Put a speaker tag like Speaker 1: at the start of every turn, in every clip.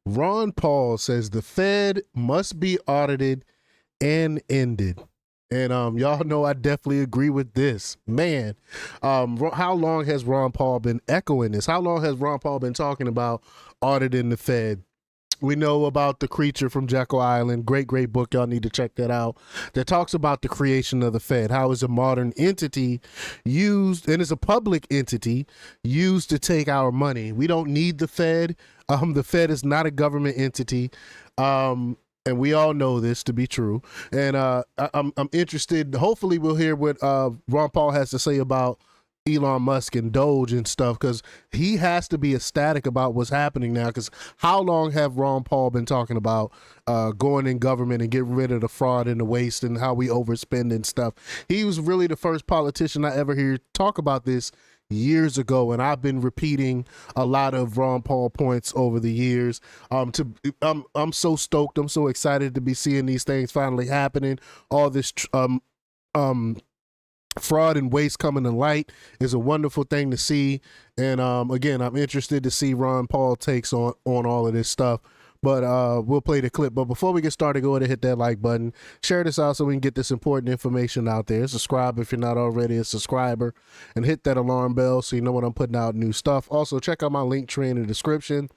Speaker 1: Ron Paul says the Fed must be audited and ended. And y'all know I definitely agree with this. Man, how long has Ron Paul been echoing this? How long has Ron Paul been talking about auditing the Fed? We know about The Creature from Jekyll Island. Great, great book. Y'all need to check that out. That talks about the creation of the Fed. How is a modern entity used, and it's a public entity used to take our money. We don't need the Fed. The Fed is not a government entity. And we all know this to be true. And I'm interested. Hopefully, we'll hear what Ron Paul has to say about Elon Musk and Doge and stuff, because he has to be ecstatic about what's happening now. Because how long have Ron Paul been talking about going in government and getting rid of the fraud and the waste and how we overspend and stuff? He was really the first politician I ever hear talk about this years ago, and I've been repeating a lot of Ron Paul points over the years. I'm so stoked. I'm so excited to be seeing these things finally happening. All this fraud and waste coming to light is a wonderful thing to see. And again, I'm interested to see Ron Paul takes on all of this stuff. But we'll play the clip. But before we get started, go ahead and hit that like button. Share this out so we can get this important information out there. Subscribe if you're not already a subscriber. And hit that alarm bell so you know when I'm putting out new stuff. Also, check out my link tree in the description.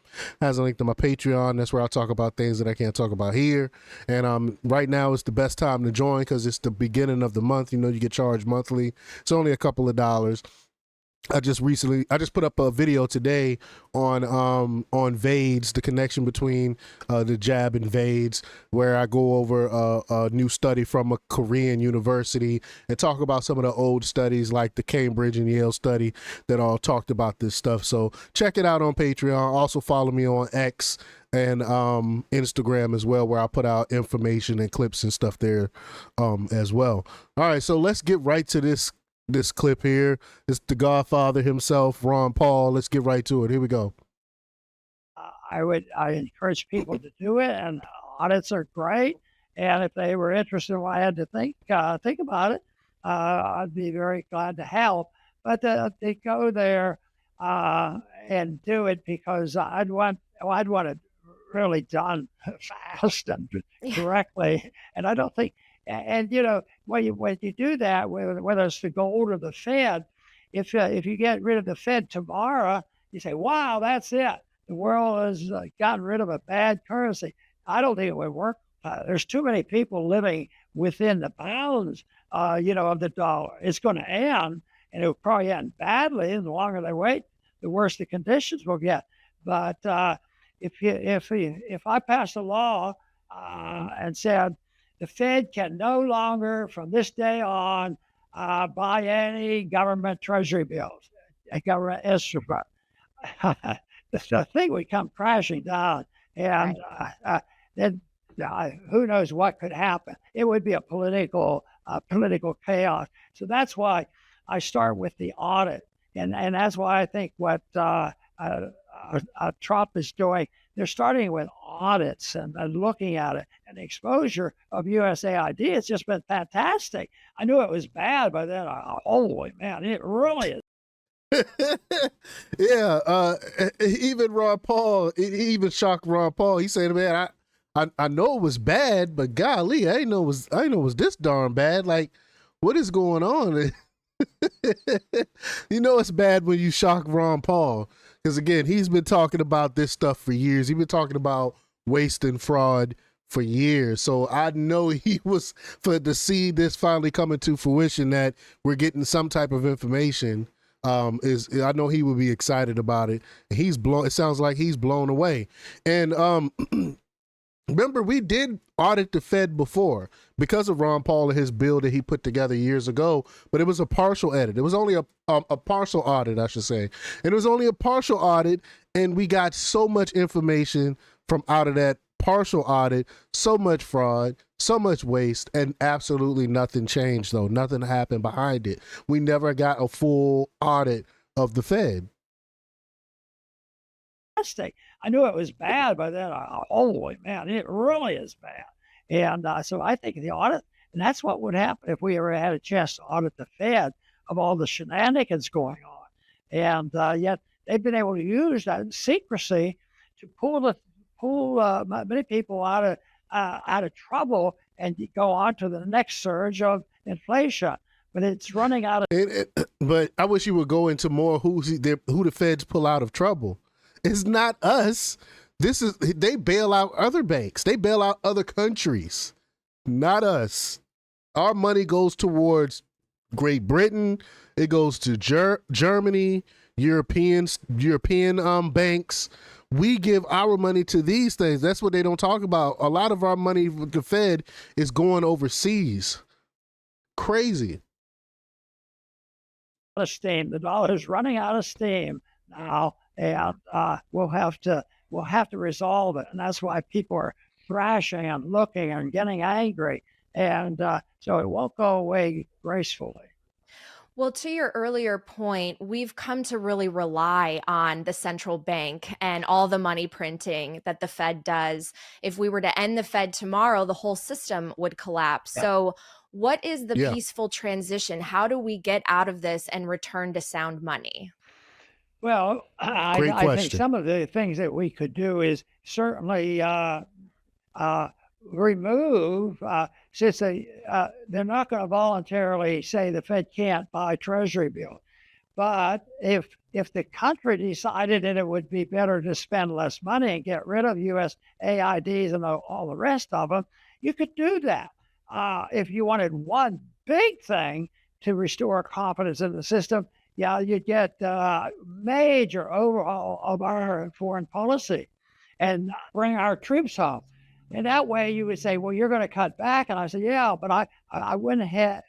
Speaker 1: Has a link to my Patreon. That's where I talk about things that I can't talk about here. And right now is the best time to join because it's the beginning of the month. You know, you get charged monthly. It's only a couple of dollars. I just put up a video today on VADES, the connection between the jab and VADES, where I go over a new study from a Korean university and talk about some of the old studies like the Cambridge and Yale study that all talked about this stuff. So check it out on Patreon. Also follow me on X and Instagram as well, where I put out information and clips and stuff there as well. All right, so let's get right to this clip here. It's the Godfather himself, Ron Paul. Let's get right to it. Here we go.
Speaker 2: I encourage people to do it, and audits are great. And if they were interested in what I had to think about it, I'd be very glad to help. But they go there and do it because I'd want it really done fast and correctly. And I don't think. And you know, when you do that, whether it's the gold or the Fed, if you get rid of the Fed tomorrow, you say, "Wow, that's it. The world has gotten rid of a bad currency." I don't think it would work. There's too many people living within the bounds, of the dollar. It's going to end, and it will probably end badly. And the longer they wait, the worse the conditions will get. But if I passed a law and said, the Fed can no longer, from this day on, buy any government treasury bills, a government instrument. The thing would come crashing down, and then who knows what could happen? It would be a political chaos. So that's why I start with the audit, and that's why I think what Trump is doing. They're starting with audits and looking at it, and the exposure of USAID has just been fantastic. I knew it was bad, but then, holy man, it really is.
Speaker 1: Yeah, even Ron Paul, he even shocked Ron Paul. He said, "Man, I know it was bad, but golly, I didn't know it was this darn bad. Like, what is going on?" You know it's bad when you shock Ron Paul. Because again, he's been talking about this stuff for years. He's been talking about waste and fraud for years. So I know he was, to see this finally coming to fruition, that we're getting some type of information. I know he would be excited about it. And it sounds like he's blown away. And remember, we did audit the Fed before because of Ron Paul and his bill that he put together years ago, but it was a partial edit. It was only a partial audit, I should say. And it was only a partial audit, and we got so much information from out of that partial audit, so much fraud, so much waste, and absolutely nothing changed, though. Nothing happened behind it. We never got a full audit of the Fed.
Speaker 2: I knew it was bad, but then, holy man, it really is bad. And so I think the audit, and that's what would happen if we ever had a chance to audit the Fed of all the shenanigans going on. And yet they've been able to use that secrecy to pull pull many people out of trouble and go on to the next surge of inflation. But it's running out of.
Speaker 1: But I wish you would go into more who the feds pull out of trouble. It's not us. They bail out other banks. They bail out other countries, not us. Our money goes towards Great Britain. It goes to Germany, European banks. We give our money to these things. That's what they don't talk about. A lot of our money with the Fed is going overseas. Crazy.
Speaker 2: Of steam. The dollar is running out of steam now, and we'll have to resolve it. And that's why people are thrashing and looking and getting angry, and so it won't go away gracefully.
Speaker 3: Well, to your earlier point, we've come to really rely on the central bank and all the money printing that the Fed does. If we were to end the Fed tomorrow, the whole system would collapse. Yeah. So what is the peaceful transition? How do we get out of this and return to sound money?
Speaker 2: Well, I think some of the things that we could do is certainly remove, since they're not going to voluntarily say the Fed can't buy Treasury bills. But if the country decided that it would be better to spend less money and get rid of U.S. AIDs and all the rest of them, you could do that. If you wanted one big thing to restore confidence in the system, you'd get major overhaul of our foreign policy and bring our troops home. And that way you would say, well, you're going to cut back. And I said, yeah, but I went head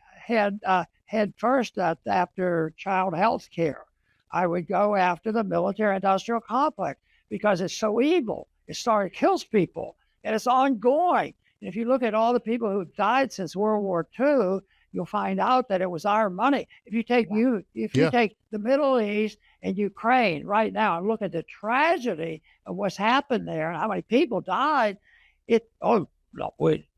Speaker 2: first after child health care. I would go after the military industrial complex because it's so evil. It kills people and it's ongoing. And if you look at all the people who've died since World War II, you'll find out that it was our money. If you take you take the Middle East and Ukraine right now and look at the tragedy of what's happened there and how many people died,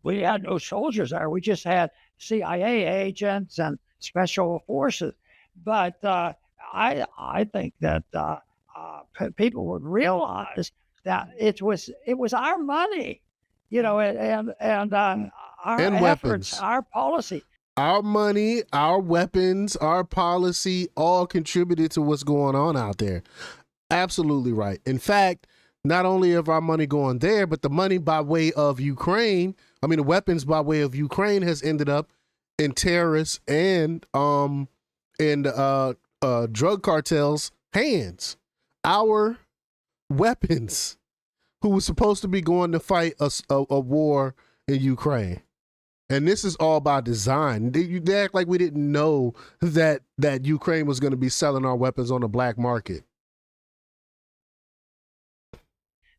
Speaker 2: we had no soldiers there. We just had CIA agents and special forces. But I think that people would realize that it was our money, and our efforts,
Speaker 1: weapons,
Speaker 2: our policy.
Speaker 1: Our money, our weapons, our policy all contributed to what's going on out there. Absolutely right. In fact, not only of our money going there, but the money by way of Ukraine, the weapons by way of Ukraine has ended up in terrorists and drug cartels' hands. Our weapons, who was supposed to be going to fight a war in Ukraine. And this is all by design. They act like we didn't know that Ukraine was going to be selling our weapons on the black market.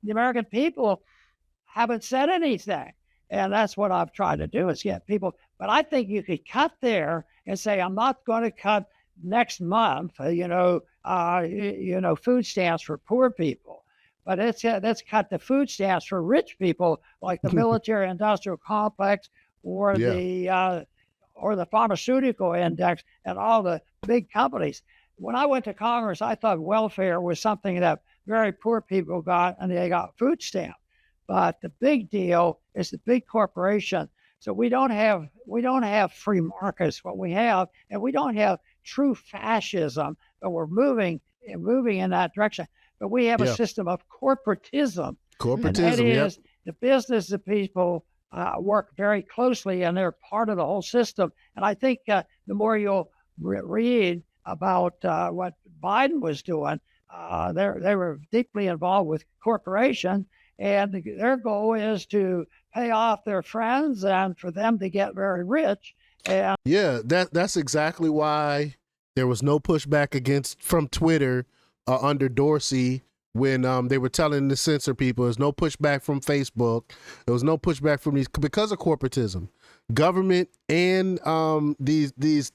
Speaker 2: The American people haven't said anything. And that's what I've tried to do is get people. But I think you could cut there and say, I'm not going to cut next month, food stamps for poor people. But let's cut the food stamps for rich people, like the military industrial complex or the pharmaceutical index and all the big companies. When I went to Congress, I thought welfare was something that very poor people got, and they got food stamps. But the big deal is the big corporation. So we don't have free markets. What we have, and we don't have true fascism, but we're moving in that direction. But we have a system of corporatism. And that is the business of people work very closely, and they're part of the whole system. And I think the more you'll read about what Biden was doing, they were deeply involved with corporations, and their goal is to pay off their friends and for them to get very rich. And
Speaker 1: that's exactly why there was no pushback from Twitter under Dorsey when they were telling the censor people. There's no pushback from Facebook. There was no pushback from these because of corporatism, government, and these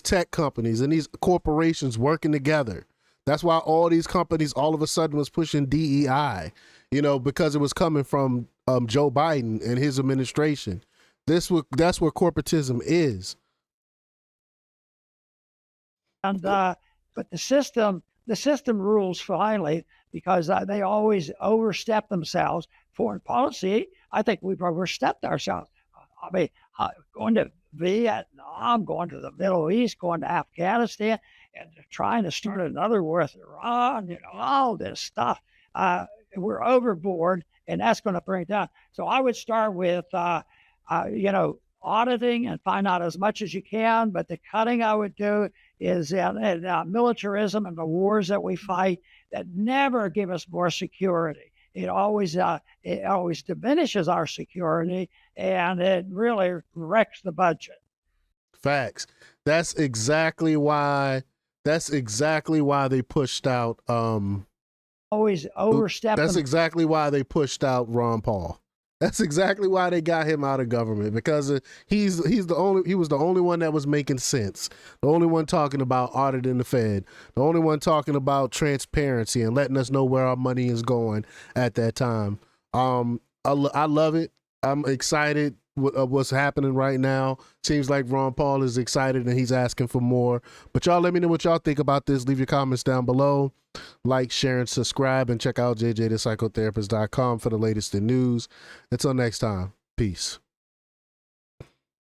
Speaker 1: tech companies and these corporations working together. That's why all these companies all of a sudden was pushing DEI, because it was coming from Joe Biden and his administration. That's where corporatism is.
Speaker 2: And but the system the system rules finally because they always overstep themselves. Foreign policy, I think we've overstepped ourselves. I mean, going to Vietnam, going to the Middle East, going to Afghanistan, and trying to start another war with Iran, all this stuff. We're overboard, and that's going to bring it down. So I would start with, auditing and find out as much as you can. But the cutting I would do is militarism and the wars that we fight that never give us more security. It always diminishes our security, and it really wrecks the budget.
Speaker 1: Facts. That's exactly why. That's exactly why they pushed out.
Speaker 2: Always overstep.
Speaker 1: That's exactly why they pushed out Ron Paul. That's exactly why they got him out of government, because he was the only one that was making sense, the only one talking about auditing the Fed, the only one talking about transparency and letting us know where our money is going at that time. I love it. I'm excited what's happening right now. Seems like Ron Paul is excited and he's asking for more. But y'all let me know what y'all think about this. Leave your comments down below. Like, share, and subscribe, and check out jjthepsychotherapist.com for the latest in news. Until next time, peace.